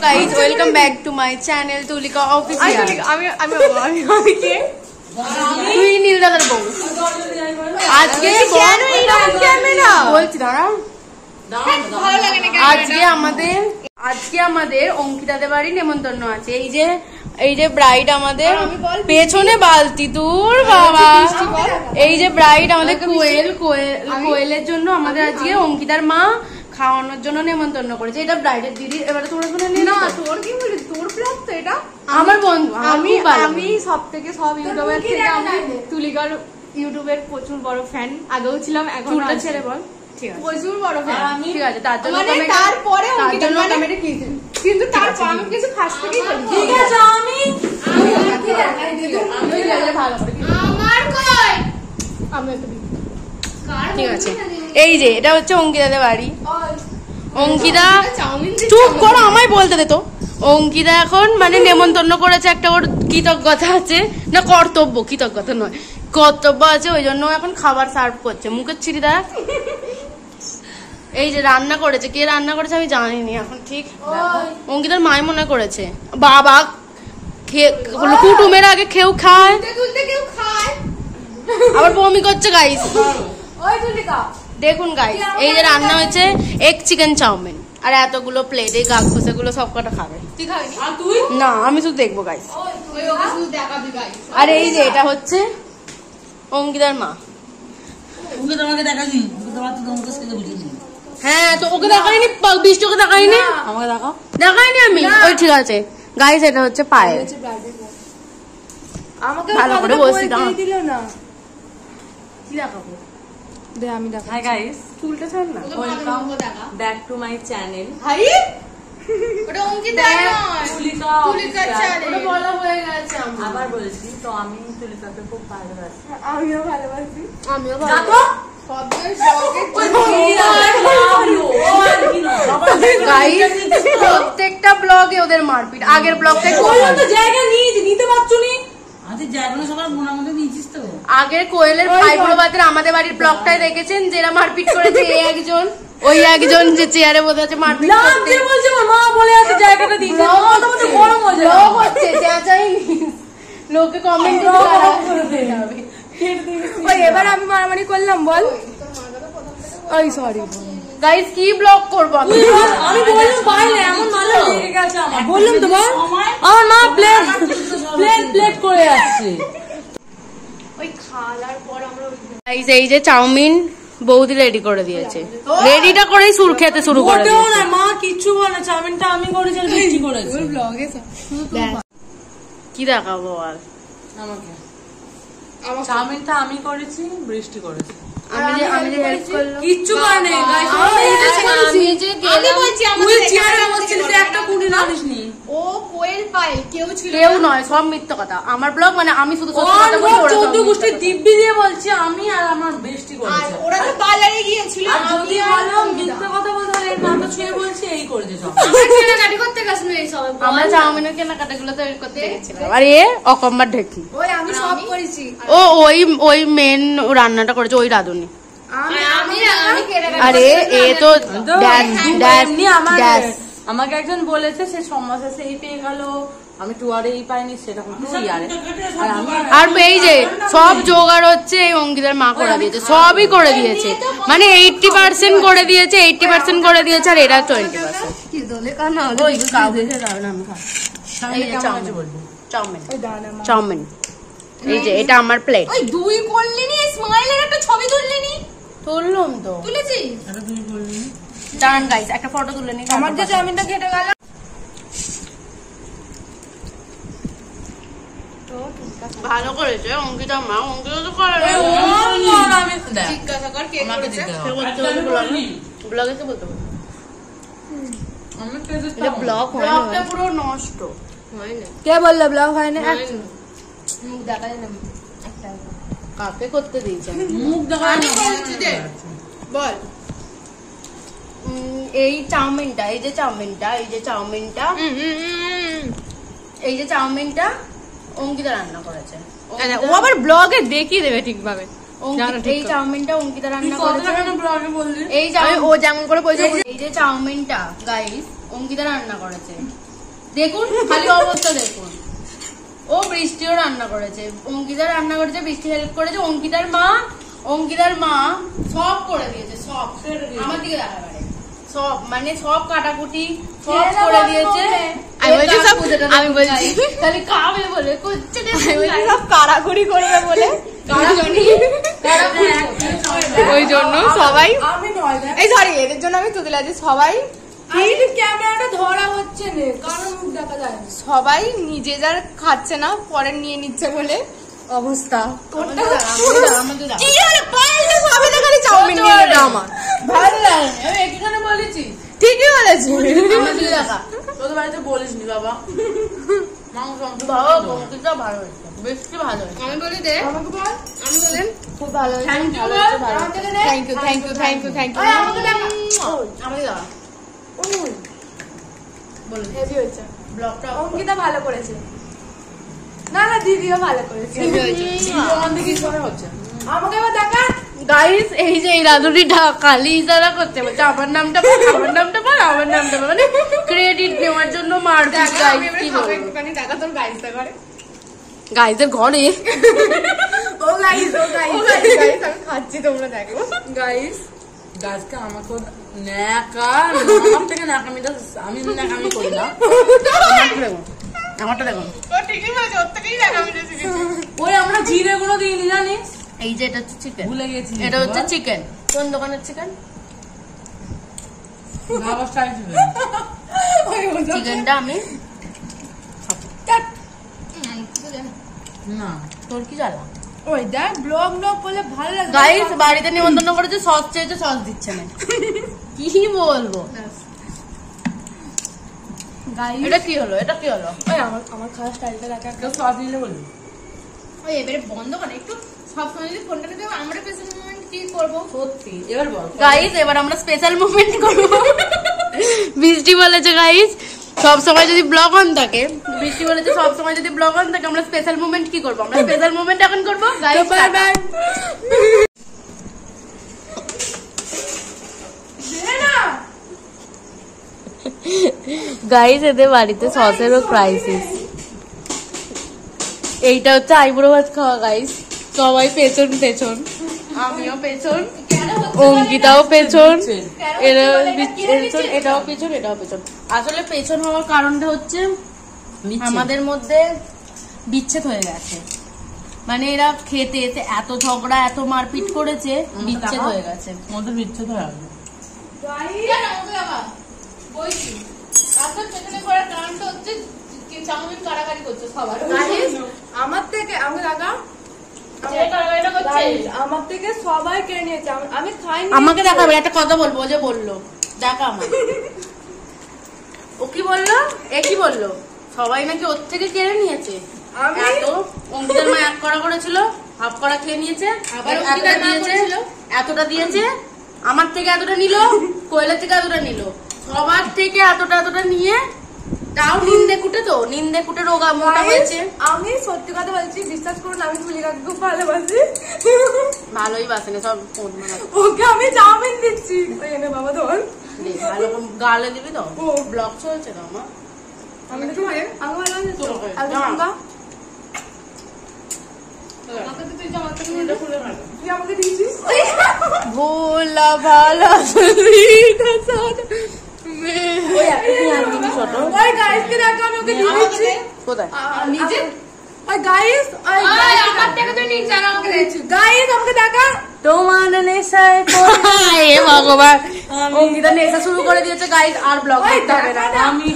Guys, welcome back to my channel Tulika official. আমি কে? তুই নীলদাদার বউ। আজকে বলছি দাঁড়া, আজকে আমাদের অঙ্কিতাদের বাড়ি নেমন্তন্ন আছে। এই যে ব্রাইড আমাদের পেছনে বালতি, দূর বাবা। এই যে ব্রাইড আমাদের কোয়েলের জন্য আমাদের আজকে অঙ্কিতার মা খাওয়ানোর জন্য নেমন্তন্ন করেছে। এটা ব্রাইডের দিদি। এবারে তোমরা শুনে নি না, তোর কি বলি, তোর ব্লগ তো এটা। আমার বন্ধু, আমি সব থেকে সব ইউটিউবের থেকে আমি তুলিকার ইউটিউবের প্রচুর বড় ফ্যান, আগেও ছিলাম, এখন ছেড়ে বল। ঠিক আছে, প্রচুর বড় ফ্যান। ঠিক আছে, তার জন্য তারপরে কিন্তু তারপর আমি কিছু ফার্স্ট থেকেই বলি। ঠিক আছে, আমি ভালো করে আমার কই আমি ঠিক আছে। এই যে এটা হচ্ছে অঙ্কিতাদের বাড়ি। অঙ্কিতা চুপ করো, আমায় বলতে দে তো। অঙ্কিতা এখন মানে নেমন্তন্ন করেছে, একটা ওর কৃতজ্ঞতা আছে, না কর্তব্য, কৃতজ্ঞতা নয় কর্তব্য আছে, ওই জন্য এখন খাবার সার্ভ করছে। মুখের ছিঁড়ি দেখ। এই যে রান্না করেছে, কে রান্না করেছে আমি জানিনি এখন ঠিক। অঙ্কিতার মায় মনে করেছে। বাবা কুটুমের আগে কেউ খায়, আবার বমি করছে গাইস। দেখুন গাইস, এই যে রান্না হয়েছে এগ চিকেন চাউমিন, আর এতগুলো প্লেট, এই গাছ গুলো সব কটা খাবে। না, আমি শুধু দেখবো গাইস। আর এই যে এটা হচ্ছে অঙ্কিতার মা। হ্যাঁ, তো ওকে দেখাইনি, বৃষ্টিকে দেখাইনি, আমাকে দেখাইনি আমি। ওই ঠিক আছে গাইস, এটা হচ্ছে পায়ে। ভালো করে বসি না, কি দেখাবো? আমি দেখাবো। হাই গাইস, চুলটা ছাড় না। Welcome back to my channel. Hi, ওটা অঙ্কিতা নয়, তুলিকা চ্যানেল। ওটা বলা হয়ে গেছে, আবার বলছি তো। আমি তুলিকাকে খুব ভালোবাসি। আমিও ভালোবাসি। দেখো প্রত্যেকটা ব্লগে ওদের মারপিট। আগের ব্লগটা জায়গা নিতে পারছো নি, আগের কোয়েলের ভাই বড় বাদের আমাদের বাড়ির ব্লগটাই দেখেছেন, যারা মারপিট করেছে। এই একজন, ওই একজন যে চেয়ারে বসে আছে মারপিট করতে বলছে, মা বলে আছে জায়গাটা দিতে বড় মজা হচ্ছে। লোকে কমেন্ট করে দেবে। ওই এবার আমি মারামারি করলাম বল। ওই সরি গাইস, কি ব্লগ করব আমি? বললাম বাইরে এমন ভালো লেগে গেছে আমার, বললাম তো বল। আমার মা প্লেট করে আসছে। ওই খাওয়ার পর আমরা গাইস, এই যে চাউমিন বৌদি রেডি করে দিয়েছে। রেডিটা করেই সুর খেতে শুরু করে দিয়েছে। মা কিচ্ছু বলে, চাউমিনটা আমি করেছি, বৃষ্টি করেছে ব্লগে। কি দেখাবো আর আমাকে? চাউমিনটা আমি করেছি, বৃষ্টি করেছে। আমি যে হেল্প করলাম, কিচ্ছু মানে গাইস। আমি যে গেলাম, তুই চেয়ারে বসছিস, একটা কুড়ি নালিসনি। ও কোয়েল পাই, কেউ নয়, সব মিথ্যা কথা। আমার ব্লগ মানে আমি শুধু সত্যি কথা বলি। ওরা 14 গোষ্ঠী দিব্যি দিয়ে বলছি আমি, আর আমার বৃষ্টি করেছে। ওরা তো পার্লারে গিয়েছিল। আর যদি বলো মিথ্যা কথা বলতে হয়, নামটা ছুঁয়ে বলছি, এই করেছে সব। আমরা কেনাকাটি করতে গেছিলাম, এই সব আমরা চাউমিনের কেনাকাটাগুলো তো করতে গেছিলাম। আর এ অকম্মার ঢেকি, ওই আমি সব করেছি। ও ওই মেন রান্নাটা করেছে ওই রাধুনি। আরে এ তো আমাকে একজন বলেছে সে সমস্যা সেই পেয়ে গেল, আমি টুয়ারেই পাইনি, সেটা আর এই যে সব জোগাড় হচ্ছে এই অঙ্কিতার মা করে দিয়েছে, সবই করে দিয়েছে। মানে 80% করে দিয়েছে, 80% করে দিয়েছে, আর এরা 20%। চাউমিন এই যে এটা আমার প্লেট। ওই দুই করলিনি, স্মাইলের একটা ছবি তুললিনি? তুললাম তো, তুলেছি। দাঁড়ান গাইস, একটা ফটো তুলে নি। আমার যে চাউমিনটা কেটে গেল। ভালো করেছে অঙ্কিতা মা। অঙ্কিতা তো করে জিজ্ঞাসা কর কে করেছে, ব্লগে কে বলতে পারবে। ব্লগ ব্লগটা পুরো নষ্ট হয় না। কে বললো ব্লগ হয় না? মুখ দেখা যায় না, একটা কাকে করতে দিয়েছে মুখ দেখা বল। এই চাউমিনটা, এই যে চাউমিনটা অঙ্কিতা রান্না করেছে। ও আবার ব্লগে দেখিয়ে দেবে ঠিকভাবে। এই চাউমিনটা অঙ্কিতা রান্না করেছে। এই ও যেমন করে বলছে, এই যে চাউমিনটা গাইস অঙ্কিতা রান্না করেছে। দেখুন খালি অবস্থা দেখুন। ও বৃষ্টিও রান্না করেছে, অঙ্কিতা রান্না করেছে, বৃষ্টি হেল্প করেছে, অঙ্কিতার মা সব করে দিয়েছে, সব আমার দিকে দেখাবারে সব মানে সব কাটাকুটি সব করে দিয়েছে। আমি বলছি খালি খাবে বলে সব কারাকুরি করবে বলে ওই জন্য সবাই এই সরি এদের জন্য আমি তুলে আছি সবাই ক্যামেরাটা ধরা হচ্ছে না কারণ মুখ দেখা যায় সবাই নিজে যার খাচ্ছে না পরে নিয়ে নিচ্ছে বলে অবস্থা। বলেছি ঠিকই বলেছি তোদের বাড়িতে বলিসনি বাবা ভালো হয়েছে বেশি ভালো হয়েছে। আমি বলি দে আমাকে বল আমি বলেন খুব ভালো হয়েছে thank you thank you thank you thank you thank you আমাকে দাও বল হেভি হয়েছে ব্লগটা অঙ্কিতা ভালো করেছে না না দিদিও ভালো করেছে আমাকে এবার দেখা গাইস এই যে এই রাধুনিটা খালি ইশারা করছে বলছে আমার নামটা বল আমার নামটা বল আমার নামটা বল মানে ক্রেডিট নেওয়ার জন্য মারপিট গাইস কি বলবো একটুখানি দেখা তোর গাইসটা করে গাইসের ঘরে ও গাইস গাইস আমি খাচ্ছি তোমরা দেখো গাইস গাছকে আমাকে ন্যাকা আমার থেকে ন্যাকামিটা আমি ন্যাকামি করি না আমারটা দেখো ও ঠিকই বলেছে ওর থেকেই দেখা মিলেছে ওই আমরা জিরে গুলো দিইনি জানিস এই যে এটা হচ্ছে চিকেন ভুলে গেছি এটা হচ্ছে চিকেন কোন দোকানের চিকেন বাবা স্টাইল চিকেনটা আমি না তোর কি জ্বালা ওই দেখ ব্লগ করলে ভালো লাগে গাইস বাড়িতে নিমন্ত্রণ করেছে সস চেয়েছে সস দিচ্ছে না কি বলবো এটা কি হলো এটা কি হলো ওই আমার খাওয়ার স্টাইলটা দেখা কেউ সস দিলে বলবি ওই এবারে বন্ধ করে একটু সবসময় যদি ফোনটা নিতে আমরা স্পেশাল মোমেন্ট কি করবো সত্যি এবার বল গাইস এবার আমরা স্পেশাল মোমেন্ট করবো বৃষ্টি বলেছে গাইস সব সময় যদি ব্লগ অন থাকে বৃষ্টি বলেছে সব সময় যদি ব্লগ অন থাকে আমরা স্পেশাল মোমেন্ট কি করবো আমরা স্পেশাল মোমেন্ট এখন করবো গাইস বাই বাই গাইস এদের বাড়িতে সসেরও ক্রাইসিস এইটা হচ্ছে আইবুড়ো ভাত খাওয়া গাইস সবাই পেছন পেছন আমিও পেছন অঙ্কিতাও পেছন এটাও পেছন এটাও পেছন আসলে পেছন হওয়ার কারণটা হচ্ছে আমাদের মধ্যে বিচ্ছেদ হয়ে গেছে মানে এরা খেতে এসে এত ঝগড়া এত মারপিট করেছে বিচ্ছেদ হয়ে গেছে আমাদের বিচ্ছেদ হয়ে গেছে আমার থেকে আমি লাগা আমার থেকে সবাই কেড়ে নিয়েছে আমি খাইনি আমাকে দেখাবে একটা কথা বলবো যে বললো দেখা আমার ও কি বললো এ কি বললো সবাই নাকি ওর থেকে কেড়ে নিয়েছে এত অঙ্কিতার মা এক করা করেছিল হাফ করা খেয়ে নিয়েছে এতটা দিয়েছে আমার থেকে এতটা নিল কোয়েলের থেকে এতটা নিল সবার থেকে এতটা এতটা নিয়ে তাও নিন্দে কুটে রোগা মোটা হয়েছে। আমি সত্যি কথা বলছি বিশ্বাস করুন আমি তুলিকাকে খুব ভালোবাসি ভালোই বাসে সব ফোন ওকে আমি চাউমিন দিচ্ছি এনে বাবা ধর ভালো গালে দিবি তো ব্লগ চলছে তো আমার আমি তো ভালো আমাকে দিয়েছিস ভোলা ভালা কোথায় তোমার নেশায় ভগবান অঙ্কিতা নেশা শুরু করে দিয়েছে গাইস আর ব্লগ করতে হবে না আমি